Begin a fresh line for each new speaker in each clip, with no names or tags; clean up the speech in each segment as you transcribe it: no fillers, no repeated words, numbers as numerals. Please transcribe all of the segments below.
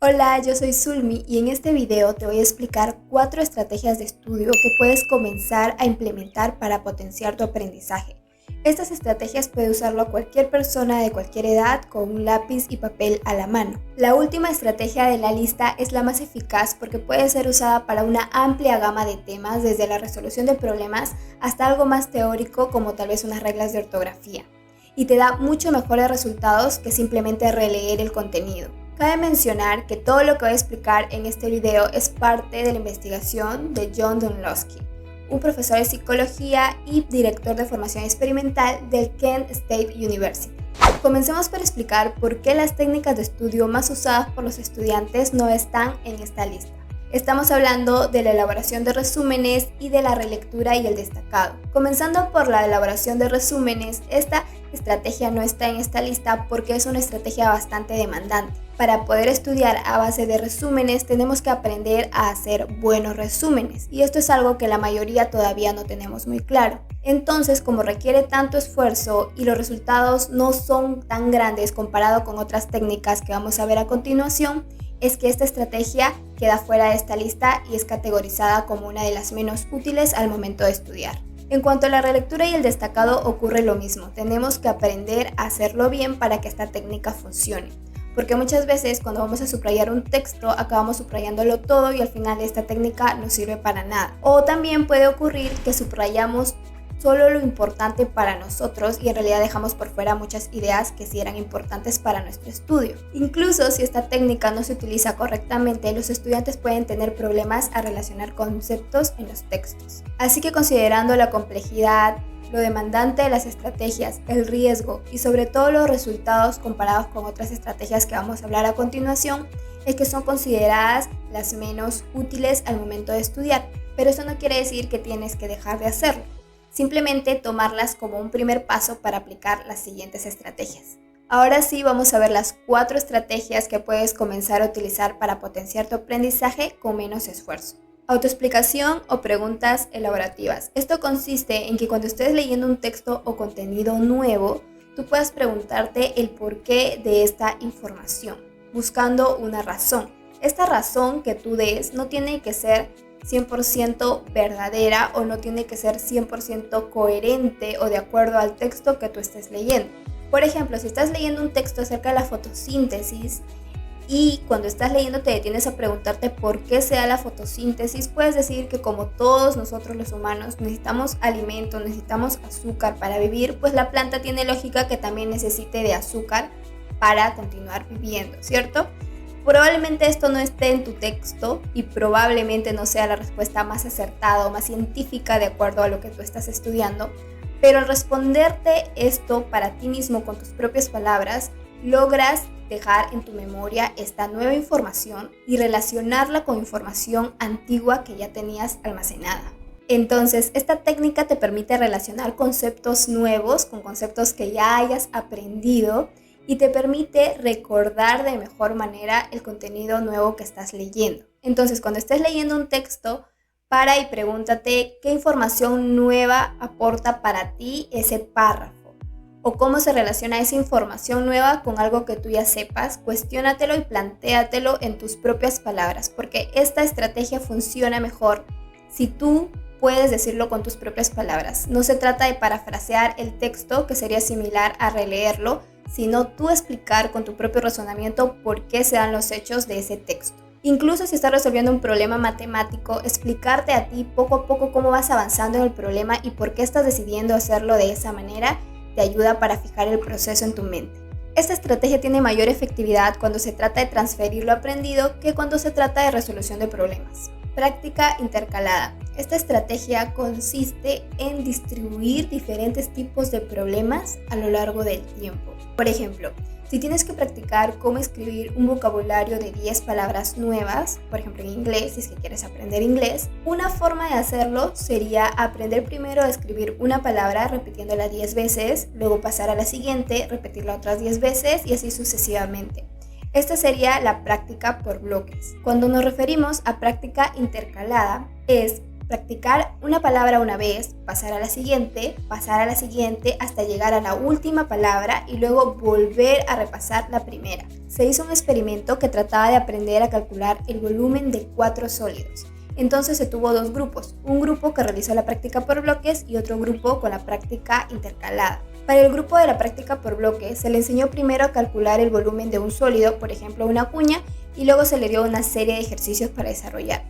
Hola, yo soy Zulmi y en este video te voy a explicar 4 estrategias de estudio que puedes comenzar a implementar para potenciar tu aprendizaje. Estas estrategias puede usarlo cualquier persona de cualquier edad con un lápiz y papel a la mano. La última estrategia de la lista es la más eficaz porque puede ser usada para una amplia gama de temas, desde la resolución de problemas hasta algo más teórico como tal vez unas reglas de ortografía, y te da mucho mejores resultados que simplemente releer el contenido. Cabe mencionar que todo lo que voy a explicar en este video es parte de la investigación de John Dunlosky, un profesor de psicología y director de formación experimental del Kent State University. Comencemos por explicar por qué las técnicas de estudio más usadas por los estudiantes no están en esta lista. Estamos hablando de la elaboración de resúmenes y de la relectura y el destacado. Comenzando por la elaboración de resúmenes, esta estrategia no está en esta lista porque es una estrategia bastante demandante. Para poder estudiar a base de resúmenes tenemos que aprender a hacer buenos resúmenes, y esto es algo que la mayoría todavía no tenemos muy claro. Entonces, como requiere tanto esfuerzo y los resultados no son tan grandes comparado con otras técnicas que vamos a ver a continuación, es que esta estrategia queda fuera de esta lista y es categorizada como una de las menos útiles al momento de estudiar. En cuanto a la relectura y el destacado ocurre lo mismo, tenemos que aprender a hacerlo bien para que esta técnica funcione. Porque muchas veces cuando vamos a subrayar un texto acabamos subrayándolo todo y al final esta técnica no sirve para nada. O también puede ocurrir que subrayamos solo lo importante para nosotros y en realidad dejamos por fuera muchas ideas que sí eran importantes para nuestro estudio. Incluso si esta técnica no se utiliza correctamente, los estudiantes pueden tener problemas a relacionar conceptos en los textos. Así que, considerando la complejidad, lo demandante de las estrategias, el riesgo y sobre todo los resultados comparados con otras estrategias que vamos a hablar a continuación, es que son consideradas las menos útiles al momento de estudiar. Pero eso no quiere decir que tienes que dejar de hacerlo. Simplemente tomarlas como un primer paso para aplicar las siguientes estrategias. Ahora sí, vamos a ver las 4 estrategias que puedes comenzar a utilizar para potenciar tu aprendizaje con menos esfuerzo. Autoexplicación o preguntas elaborativas. Esto consiste en que cuando estés leyendo un texto o contenido nuevo, tú puedas preguntarte el porqué de esta información, buscando una razón. Esta razón que tú des no tiene que ser 100% verdadera o no tiene que ser 100% coherente o de acuerdo al texto que tú estés leyendo. Por ejemplo, si estás leyendo un texto acerca de la fotosíntesis y cuando estás leyendo te detienes a preguntarte por qué se da la fotosíntesis, puedes decir que como todos nosotros los humanos necesitamos alimento, necesitamos azúcar para vivir, pues la planta tiene lógica que también necesite de azúcar para continuar viviendo, ¿cierto? Probablemente esto no esté en tu texto y probablemente no sea la respuesta más acertada o más científica de acuerdo a lo que tú estás estudiando, pero al responderte esto para ti mismo con tus propias palabras, logras dejar en tu memoria esta nueva información y relacionarla con información antigua que ya tenías almacenada. Entonces, esta técnica te permite relacionar conceptos nuevos con conceptos que ya hayas aprendido y te permite recordar de mejor manera el contenido nuevo que estás leyendo. Entonces, cuando estés leyendo un texto, para y pregúntate qué información nueva aporta para ti ese párrafo o cómo se relaciona esa información nueva con algo que tú ya sepas. Cuestiónatelo y plantéatelo en tus propias palabras, porque esta estrategia funciona mejor si tú puedes decirlo con tus propias palabras. No se trata de parafrasear el texto, que sería similar a releerlo, sino tú explicar con tu propio razonamiento por qué se dan los hechos de ese texto. Incluso si estás resolviendo un problema matemático, explicarte a ti poco a poco cómo vas avanzando en el problema y por qué estás decidiendo hacerlo de esa manera, te ayuda para fijar el proceso en tu mente. Esta estrategia tiene mayor efectividad cuando se trata de transferir lo aprendido que cuando se trata de resolución de problemas. Práctica intercalada. Esta estrategia consiste en distribuir diferentes tipos de problemas a lo largo del tiempo. Por ejemplo, si tienes que practicar cómo escribir un vocabulario de 10 palabras nuevas, por ejemplo en inglés, si es que quieres aprender inglés, una forma de hacerlo sería aprender primero a escribir una palabra repitiéndola 10 veces, luego pasar a la siguiente, repetirla otras 10 veces y así sucesivamente. Esta sería la práctica por bloques. Cuando nos referimos a práctica intercalada, es Practicar una palabra una vez, pasar a la siguiente, hasta llegar a la última palabra y luego volver a repasar la primera. Se hizo un experimento que trataba de aprender a calcular el volumen de 4 sólidos. Entonces se tuvo 2 grupos, un grupo que realizó la práctica por bloques y otro grupo con la práctica intercalada. Para el grupo de la práctica por bloques se le enseñó primero a calcular el volumen de un sólido, por ejemplo una cuña, y luego se le dio una serie de ejercicios para desarrollar.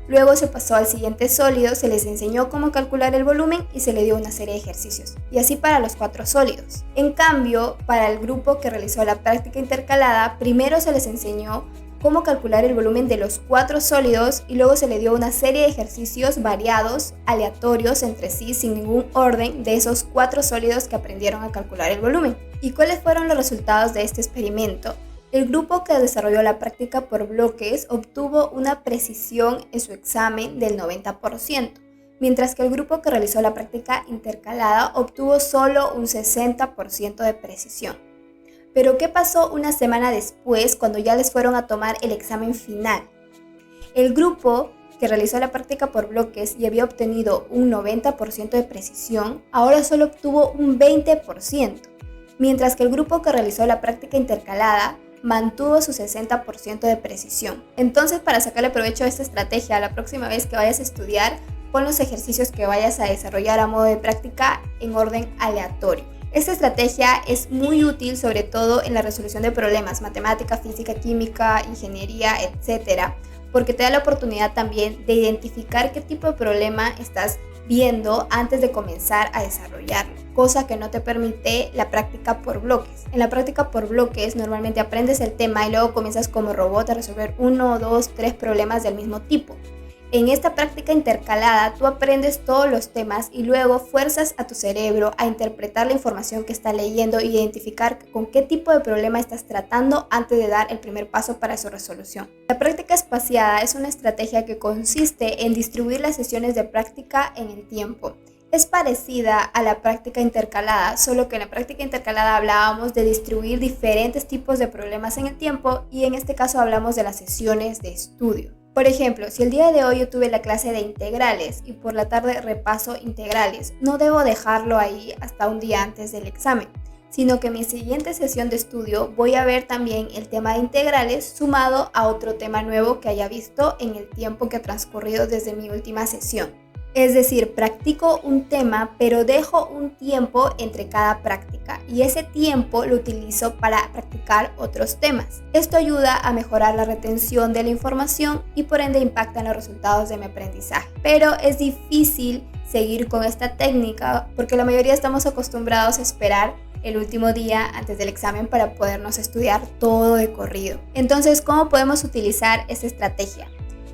Luego se pasó al siguiente sólido, se les enseñó cómo calcular el volumen y se le dio una serie de ejercicios. Y así para los 4 sólidos. En cambio, para el grupo que realizó la práctica intercalada, primero se les enseñó cómo calcular el volumen de los 4 sólidos y luego se le dio una serie de ejercicios variados, aleatorios entre sí, sin ningún orden de esos 4 sólidos que aprendieron a calcular el volumen. ¿Y cuáles fueron los resultados de este experimento? El grupo que desarrolló la práctica por bloques obtuvo una precisión en su examen del 90%, mientras que el grupo que realizó la práctica intercalada obtuvo solo un 60% de precisión. Pero ¿qué pasó una semana después cuando ya les fueron a tomar el examen final? El grupo que realizó la práctica por bloques y había obtenido un 90% de precisión, ahora solo obtuvo un 20%, mientras que el grupo que realizó la práctica intercalada mantuvo su 60% de precisión. Entonces, para sacarle provecho a esta estrategia, la próxima vez que vayas a estudiar, pon los ejercicios que vayas a desarrollar a modo de práctica en orden aleatorio. Esta estrategia es muy útil sobre todo en la resolución de problemas, matemática, física, química, ingeniería, etc., porque te da la oportunidad también de identificar qué tipo de problema estás viendo antes de comenzar a desarrollarlo, cosa que no te permite la práctica por bloques. En la práctica por bloques normalmente aprendes el tema y luego comienzas como robot a resolver 1, 2, 3 problemas del mismo tipo. En esta práctica intercalada tú aprendes todos los temas y luego fuerzas a tu cerebro a interpretar la información que está leyendo e identificar con qué tipo de problema estás tratando antes de dar el primer paso para su resolución. La práctica espaciada es una estrategia que consiste en distribuir las sesiones de práctica en el tiempo. Es parecida a la práctica intercalada, solo que en la práctica intercalada hablábamos de distribuir diferentes tipos de problemas en el tiempo y en este caso hablamos de las sesiones de estudio. Por ejemplo, si el día de hoy yo tuve la clase de integrales y por la tarde repaso integrales, no debo dejarlo ahí hasta un día antes del examen, sino que en mi siguiente sesión de estudio voy a ver también el tema de integrales sumado a otro tema nuevo que haya visto en el tiempo que ha transcurrido desde mi última sesión. Es decir, practico un tema, pero dejo un tiempo entre cada práctica y ese tiempo lo utilizo para practicar otros temas. Esto ayuda a mejorar la retención de la información y por ende impacta en los resultados de mi aprendizaje. Pero es difícil seguir con esta técnica porque la mayoría estamos acostumbrados a esperar el último día antes del examen para podernos estudiar todo de corrido. Entonces, ¿cómo podemos utilizar esta estrategia?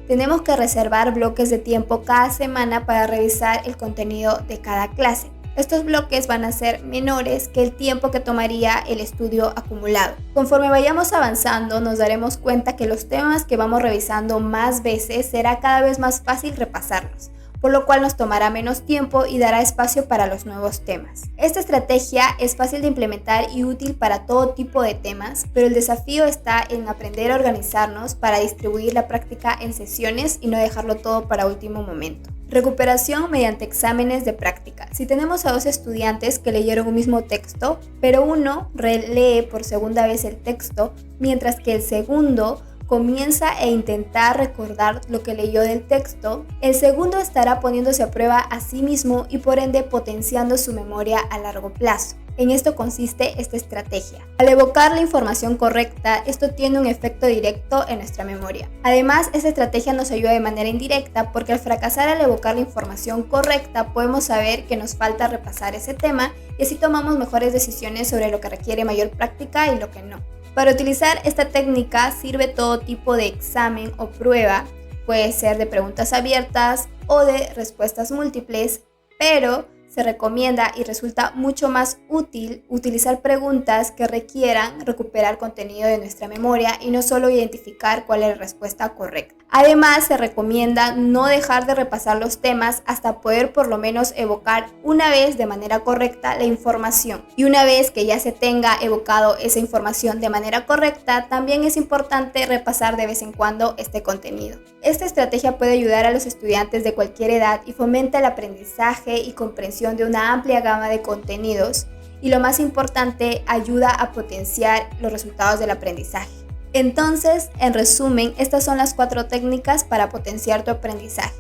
Tenemos que reservar bloques de tiempo cada semana para revisar el contenido de cada clase. Estos bloques van a ser menores que el tiempo que tomaría el estudio acumulado. Conforme vayamos avanzando, nos daremos cuenta que los temas que vamos revisando más veces será cada vez más fácil repasarlos, por lo cual nos tomará menos tiempo y dará espacio para los nuevos temas. Esta estrategia es fácil de implementar y útil para todo tipo de temas, pero el desafío está en aprender a organizarnos para distribuir la práctica en sesiones y no dejarlo todo para último momento. Recuperación mediante exámenes de práctica. Si tenemos a 2 estudiantes que leyeron un mismo texto, pero uno relee por segunda vez el texto, mientras que el segundo comienza a intentar recordar lo que leyó del texto, el segundo estará poniéndose a prueba a sí mismo y por ende potenciando su memoria a largo plazo. En esto consiste esta estrategia. Al evocar la información correcta, esto tiene un efecto directo en nuestra memoria. Además, esta estrategia nos ayuda de manera indirecta porque al fracasar al evocar la información correcta, podemos saber que nos falta repasar ese tema y así tomamos mejores decisiones sobre lo que requiere mayor práctica y lo que no. Para utilizar esta técnica sirve todo tipo de examen o prueba, puede ser de preguntas abiertas o de respuestas múltiples, pero se recomienda y resulta mucho más útil utilizar preguntas que requieran recuperar contenido de nuestra memoria y no solo identificar cuál es la respuesta correcta. Además, se recomienda no dejar de repasar los temas hasta poder por lo menos evocar una vez de manera correcta la información. Y una vez que ya se tenga evocado esa información de manera correcta, también es importante repasar de vez en cuando este contenido. Esta estrategia puede ayudar a los estudiantes de cualquier edad y fomenta el aprendizaje y comprensión de una amplia gama de contenidos. Y lo más importante, ayuda a potenciar los resultados del aprendizaje. Entonces, en resumen, estas son las 4 técnicas para potenciar tu aprendizaje.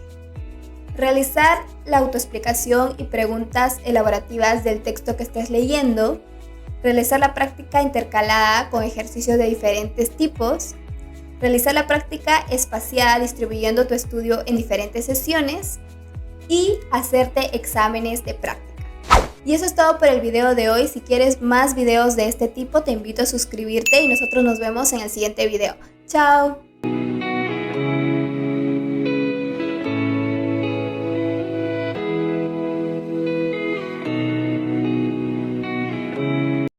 Realizar la autoexplicación y preguntas elaborativas del texto que estés leyendo. Realizar la práctica intercalada con ejercicios de diferentes tipos. Realizar la práctica espaciada distribuyendo tu estudio en diferentes sesiones. Y hacerte exámenes de práctica. Y eso es todo por el video de hoy. Si quieres más videos de este tipo, te invito a suscribirte y nosotros nos vemos en el siguiente video. ¡Chao!